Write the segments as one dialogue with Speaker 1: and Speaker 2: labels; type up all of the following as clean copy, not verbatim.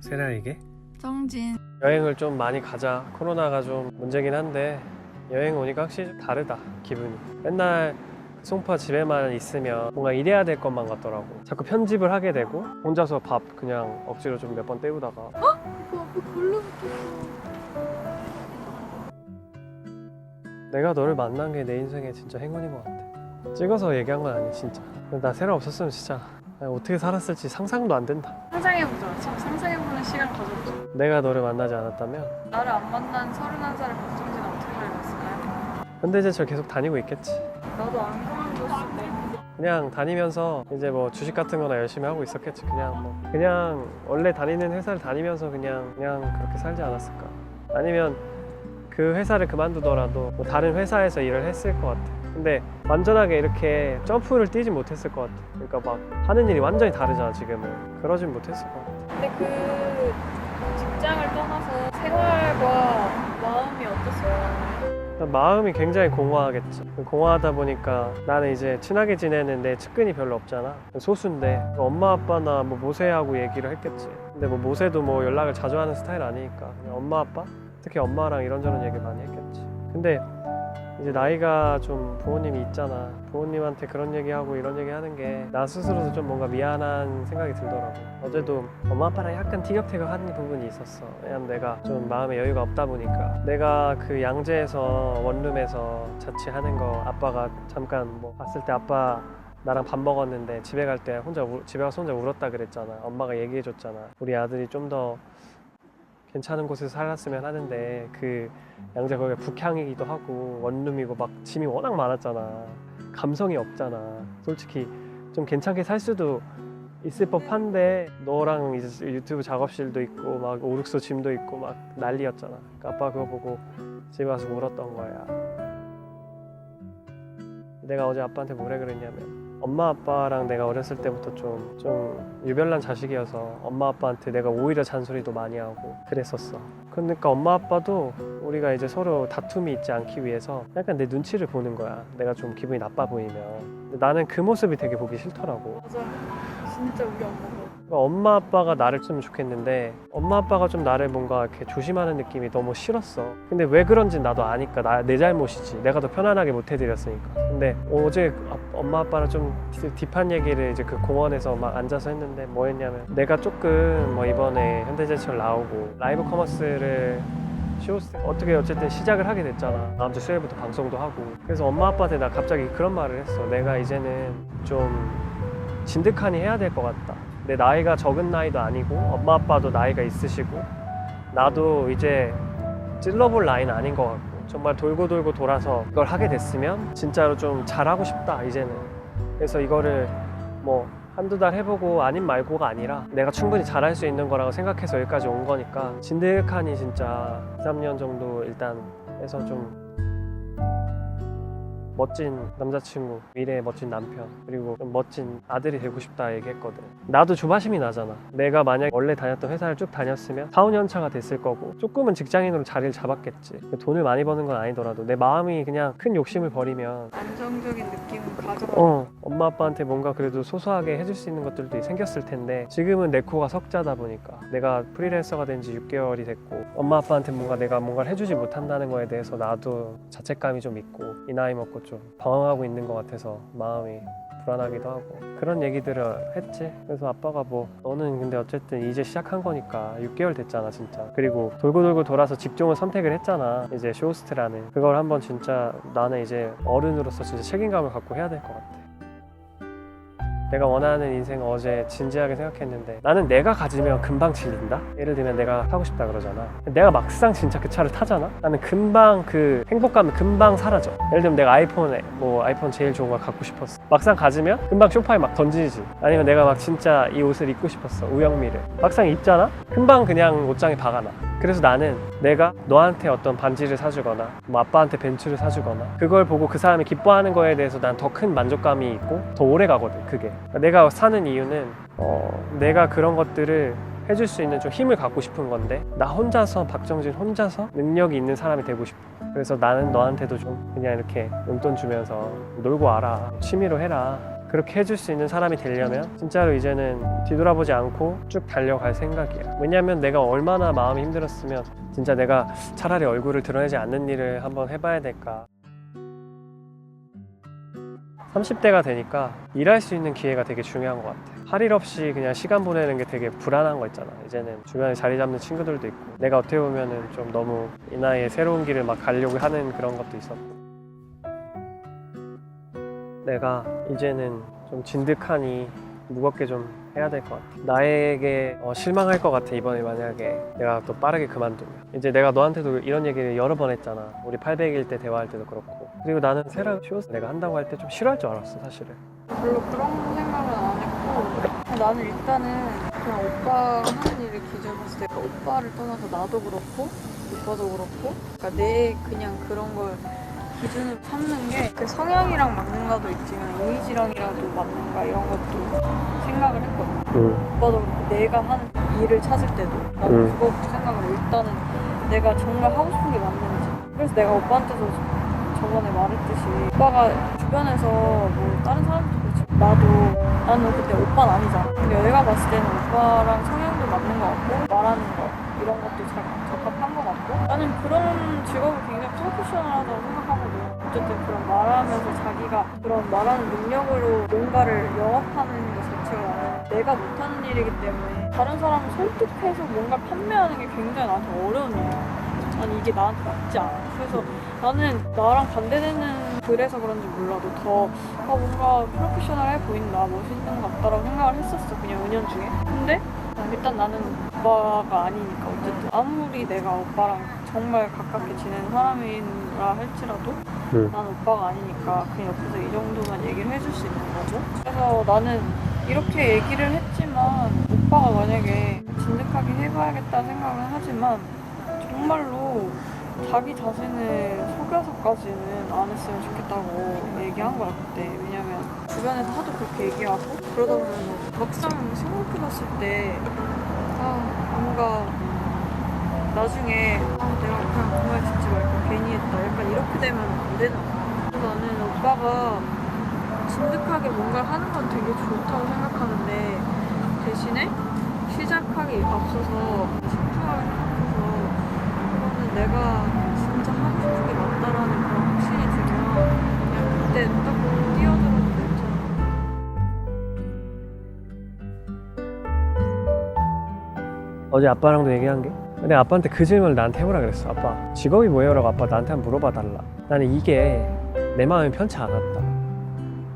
Speaker 1: 세라에게
Speaker 2: 정진.
Speaker 1: 여행을 좀 많이 가자. 코로나가 좀 문제긴 한데 여행 오니까 확실히 좀 다르다 기분이. 맨날 송파 집에만 있으면 뭔가 일해야 될 것만 같더라고. 자꾸 편집을 하게 되고 혼자서 밥 그냥 억지로 좀 몇 번 때우다가
Speaker 2: 그 걸로
Speaker 1: 내가 너를 만난 게 내 인생의 진짜 행운인 것 같아. 찍어서 얘기한 건 아니 진짜. 나 세라 없었으면 진짜 어떻게 살았을지 상상도 안 된다.
Speaker 2: 상상해보자. 참 상상해보는 시간 가졌죠.
Speaker 1: 내가 너를 만나지 않았다면
Speaker 2: 나를 안 만난 31살의 박정진은 어떻게 살겠을까요?
Speaker 1: 현대제철 계속 다니고 있겠지.
Speaker 2: 나도 안 그만뒀을 때.
Speaker 1: 그냥 다니면서 이제 뭐 주식 같은 거나 열심히 하고 있었겠지. 그냥 원래 다니는 회사를 다니면서 그냥 그렇게 살지 않았을까. 아니면 그 회사를 그만두더라도 뭐 다른 회사에서 일을 했을 것 같아. 근데 완전하게 이렇게 점프를 뛰지 못했을 것 같아. 그러니까 막 하는 일이 완전히 다르잖아 지금은. 그러진 못했을 것 같아.
Speaker 2: 근데 그 직장을 떠나서 생활과 마음이 어땠어요?
Speaker 1: 일단 마음이 굉장히 공허하겠지. 공허하다 보니까 나는 이제 친하게 지내는 내 측근이 별로 없잖아. 소수인데 엄마 아빠나 뭐 모세하고 얘기를 했겠지. 근데 뭐 모세도 뭐 연락을 자주 하는 스타일 아니니까 그냥 엄마 아빠? 특히 엄마랑 이런저런 얘기 많이 했겠지. 근데 이제 나이가 좀 부모님이 있잖아. 부모님한테 그런 얘기하고 이런 얘기하는 게 나 스스로도 좀 뭔가 미안한 생각이 들더라고. 어제도 엄마 아빠랑 약간 티격태격하는 부분이 있었어. 왜냐면 내가 좀 마음에 여유가 없다 보니까. 내가 그 양재에서 원룸에서 자취하는 거 아빠가 잠깐 뭐 봤을 때 아빠 나랑 밥 먹었는데 집에 갈 때 집에 가서 혼자 울었다 그랬잖아. 엄마가 얘기해줬잖아. 우리 아들이 좀 더 괜찮은 곳에서 살았으면 하는데 그 양재 거기가 북향이기도 하고 원룸이고 막 짐이 워낙 많았잖아. 감성이 없잖아. 솔직히 좀 괜찮게 살 수도 있을 법한데 너랑 이제 유튜브 작업실도 있고 막 오륙소 짐도 있고 막 난리였잖아. 그러니까 아빠 그거 보고 집에 와서 울었던 거야. 내가 어제 아빠한테 뭐래 그랬냐면 엄마 아빠랑 내가 어렸을 때부터 좀 유별난 자식이어서 엄마 아빠한테 내가 오히려 잔소리도 많이 하고 그랬었어. 그러니까 엄마 아빠도 우리가 이제 서로 다툼이 있지 않기 위해서 약간 내 눈치를 보는 거야. 내가 좀 기분이 나빠 보이면. 근데 나는 그 모습이 되게 보기 싫더라고.
Speaker 2: 맞아. 진짜 우리 엄마가.
Speaker 1: 그러니까 엄마 아빠가 나를 좀 좋겠는데 엄마 아빠가 좀 나를 뭔가 이렇게 조심하는 느낌이 너무 싫었어. 근데 왜 그런지 나도 아니까 내 잘못이지. 내가 더 편안하게 못 해드렸으니까. 근데 어제 엄마 아빠랑 좀 딥한 얘기를 이제 그 공원에서 막 앉아서 했는데 뭐 했냐면 내가 조금 뭐 이번에 현대제철 나오고 라이브 커머스를 어떻게 어쨌든 시작을 하게 됐잖아. 다음 주 수요일부터 방송도 하고. 그래서 엄마 아빠한테 나 갑자기 그런 말을 했어. 내가 이제는 좀 진득하니 해야 될 것 같다. 내 나이가 적은 나이도 아니고 엄마 아빠도 나이가 있으시고 나도 이제 찔러볼 나이는 아닌 것 같고 정말 돌고 돌아서 이걸 하게 됐으면 진짜로 좀 잘하고 싶다 이제는. 그래서 이거를 뭐 한두 달 해보고 아님 말고가 아니라 내가 충분히 잘할 수 있는 거라고 생각해서 여기까지 온 거니까 진득하니 진짜 2, 3년 정도 일단 해서 좀 멋진 남자친구, 미래의 멋진 남편, 그리고 좀 멋진 아들이 되고 싶다 얘기했거든. 나도 조바심이 나잖아. 내가 만약 원래 다녔던 회사를 쭉 다녔으면 4, 5년 차가 됐을 거고 조금은 직장인으로 자리를 잡았겠지. 돈을 많이 버는 건 아니더라도 내 마음이 그냥 큰 욕심을 버리면
Speaker 2: 안정적인 느낌을 가져가.
Speaker 1: 엄마 아빠한테 뭔가 그래도 소소하게 해줄 수 있는 것들도 생겼을 텐데 지금은 내 코가 석자다 보니까 내가 프리랜서가 된 지 6개월이 됐고 엄마 아빠한테 내가 뭔가를 해주지 못한다는 거에 대해서 나도 자책감이 좀 있고 이 나이 먹고 좀 방황하고 있는 것 같아서 마음이 불안하기도 하고 그런 얘기들을 했지. 그래서 아빠가 뭐 너는 근데 어쨌든 이제 시작한 거니까 6개월 됐잖아 진짜. 그리고 돌고 돌아서 직종을 선택을 했잖아. 이제 쇼호스트라는 그걸 한번 진짜 나는 이제 어른으로서 진짜 책임감을 갖고 해야 될 것 같아. 내가 원하는 인생을 어제 진지하게 생각했는데 나는 내가 가지면 금방 질린다? 예를 들면 내가 타고 싶다 그러잖아. 내가 막상 진짜 그 차를 타잖아? 나는 금방 그 행복감이 금방 사라져. 예를 들면 내가 아이폰 제일 좋은 걸 갖고 싶었어. 막상 가지면 금방 소파에 막 던지지. 아니면 내가 막 진짜 이 옷을 입고 싶었어. 우영미를. 막상 입잖아? 금방 그냥 옷장에 박아놔. 그래서 나는 내가 너한테 어떤 반지를 사주거나 뭐 아빠한테 벤츠를 사주거나 그걸 보고 그 사람이 기뻐하는 거에 대해서 난 더 큰 만족감이 있고 더 오래 가거든 그게. 내가 사는 이유는 내가 그런 것들을 해줄 수 있는 좀 힘을 갖고 싶은 건데 나 혼자서 박정진 혼자서 능력이 있는 사람이 되고 싶어. 그래서 나는 너한테도 좀 그냥 이렇게 용돈 주면서 놀고 와라. 취미로 해라. 그렇게 해줄 수 있는 사람이 되려면 진짜로 이제는 뒤돌아보지 않고 쭉 달려갈 생각이야. 왜냐면 내가 얼마나 마음이 힘들었으면 진짜 내가 차라리 얼굴을 드러내지 않는 일을 한번 해봐야 될까. 30대가 되니까 일할 수 있는 기회가 되게 중요한 것 같아. 할 일 없이 그냥 시간 보내는 게 되게 불안한 거 있잖아. 이제는 주변에 자리 잡는 친구들도 있고 내가 어떻게 보면은 좀 너무 이 나이에 새로운 길을 막 가려고 하는 그런 것도 있었고 내가 이제는 좀 진득하니 무겁게 좀 해야 될 것 같아. 나에게 실망할 것 같아. 이번에 만약에 내가 또 빠르게 그만두면 이제 내가 너한테도 이런 얘기를 여러 번 했잖아. 우리 800일 때 대화할 때도 그렇고. 그리고 나는 세라 쇼스 내가 한다고 할 때 좀 싫어할 줄 알았어 사실은.
Speaker 2: 별로 그런 생각은 안 했고 나는 일단은 그냥 오빠 하는 일을 기준으로 봤을 때 오빠를 떠나서 나도 그렇고 오빠도 그렇고 그러니까 내 그냥 그런 걸 기준을 삼는 게 그 성향이랑 맞는가도 있지만 이미지랑이라도 맞는가 이런 것도 생각을 했거든. 오빠도 그렇고 내가 하는 일을 찾을 때도 나는 그거부터 생각을 일단은 내가 정말 하고 싶은 게 맞는지. 그래서 내가 오빠한테도 저번에 말했듯이 오빠가 주변에서 뭐 다른 사람도 그렇지 나는 그때 오빠는 아니잖아. 근데 내가 봤을 때는 오빠랑 성향도 맞는 것 같고 말하는 거 이런 것도 잘 적합한 것 같고 나는 그런 직업을 굉장히 프로페셔널하다고 생각하거든. 어쨌든 그런 말하면서 자기가 그런 말하는 능력으로 뭔가를 영업하는 것 자체가 나는 내가 못하는 일이기 때문에 다른 사람을 설득해서 뭔가를 판매하는 게 굉장히 나한테 어려운 일이야. 아니 이게 나한테 맞지 않아. 그래서 나는 나랑 반대되는 그래서 그런지 몰라도 더 뭔가 프로페셔널해 보인다, 멋있는 것 같다라고 생각을 했었어. 그냥 은연중에. 근데 일단 나는 오빠가 아니니까 어쨌든 아무리 내가 오빠랑 정말 가깝게 지내는 사람이라 할지라도 나는 오빠가 아니니까 그냥 옆에서 이 정도만 얘기를 해줄 수 있는 거고. 그래서 나는 이렇게 얘기를 했지만 오빠가 만약에 진득하게 해봐야겠다 생각은 하지만 정말로 자기 자신을 속여서까지는 안 했으면 좋겠다고 얘기한 거야 그때. 왜냐면 주변에서 하도 그렇게 얘기하고 그러다 보면 막상 생각해봤을 때 뭔가 나중에 내가 그냥 그 말 듣지 말고 괜히 했다 약간 이렇게 되면 안 되는 거야. 그래서 나는 오빠가 진득하게 뭔가를 하는 건 되게 좋다고 생각하는데 대신에 시작하기 앞서서 식품을 생각해서 그거는 내가 진짜 하고 싶은 게 맞다라는 그런 확신이 들면 그냥 그때 딱 뛰어들어도 괜찮아.
Speaker 1: 어제 아빠랑도 얘기한 게 근데 아빠한테 그 질문을 나한테 해보라 그랬어. 아빠 직업이 뭐예요? 라고 아빠 나한테 한번 물어봐 달라. 나는 이게 내 마음이 편치 않았다.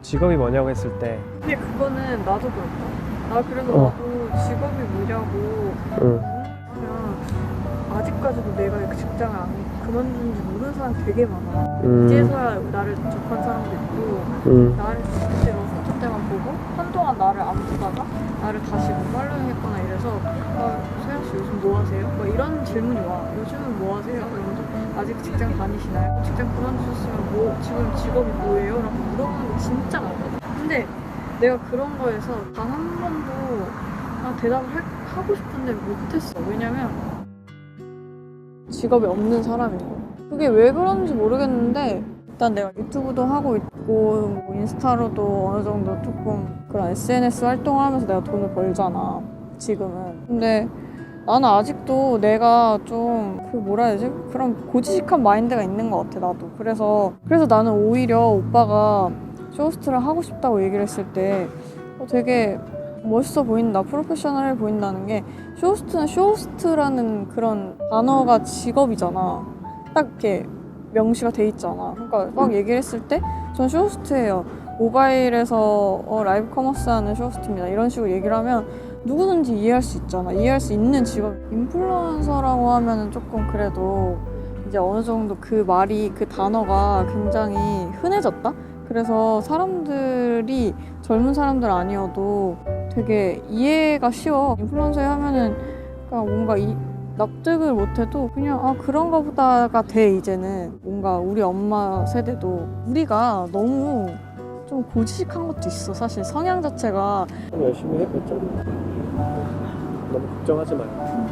Speaker 1: 직업이 뭐냐고 했을 때
Speaker 2: 근데 그거는 나도 그렇다. 나 그래서 나도 직업이 뭐냐고 하면 아직까지도 내가 그 직장을 그만둔지 모르는 사람 되게 많아. 이제서야 나를 접한 사람도 있고 나를 그때 로스트 때만 보고 한동안 나를 안 보다가 나를 다시 뭐 팔로잉했거나 이래서 세아씨 요즘 뭐 하세요? 뭐 이런 질문이 와. 요즘은 뭐 하세요? 이러면서 아직 직장 다니시나요? 직장 그만두셨으면 뭐 지금 직업이 뭐예요? 라고 물어보는 게 진짜 많거든. 근데 내가 그런 거에서 단 한 번도 대답을 하고 싶은데 못했어. 왜냐면 직업이 없는 사람인 거야. 그게 왜 그런지 모르겠는데 일단 내가 유튜브도 하고 있고 뭐 인스타로도 어느 정도 조금 그런 SNS 활동을 하면서 내가 돈을 벌잖아 지금은. 근데 나는 아직도 내가 좀 그 뭐라 해야 되지? 그런 고지식한 마인드가 있는 것 같아 나도. 그래서 나는 오히려 오빠가 쇼호스트를 하고 싶다고 얘기를 했을 때 되게 멋있어 보인다, 프로페셔널해 보인다는 게 쇼호스트는 쇼호스트라는 그런 단어가 직업이잖아. 딱 이렇게 명시가 돼 있잖아. 그러니까 막 얘기를 했을 때 전 쇼호스트예요. 모바일에서 라이브 커머스 하는 쇼호스트입니다. 이런 식으로 얘기를 하면 누구든지 이해할 수 있잖아. 이해할 수 있는 직업. 인플루언서라고 하면은 조금 그래도 이제 어느 정도 그 말이 그 단어가 굉장히 흔해졌다? 그래서 사람들이 젊은 사람들 아니어도 되게 이해가 쉬워. 인플루언서 하면은 그러니까 뭔가 납득을 못해도 그냥 그런가 보다가 돼. 이제는 뭔가 우리 엄마 세대도 우리가 너무 좀 고지식한 것도 있어. 사실 성향 자체가
Speaker 1: 열심히 해봤자 너무 걱정하지 마요.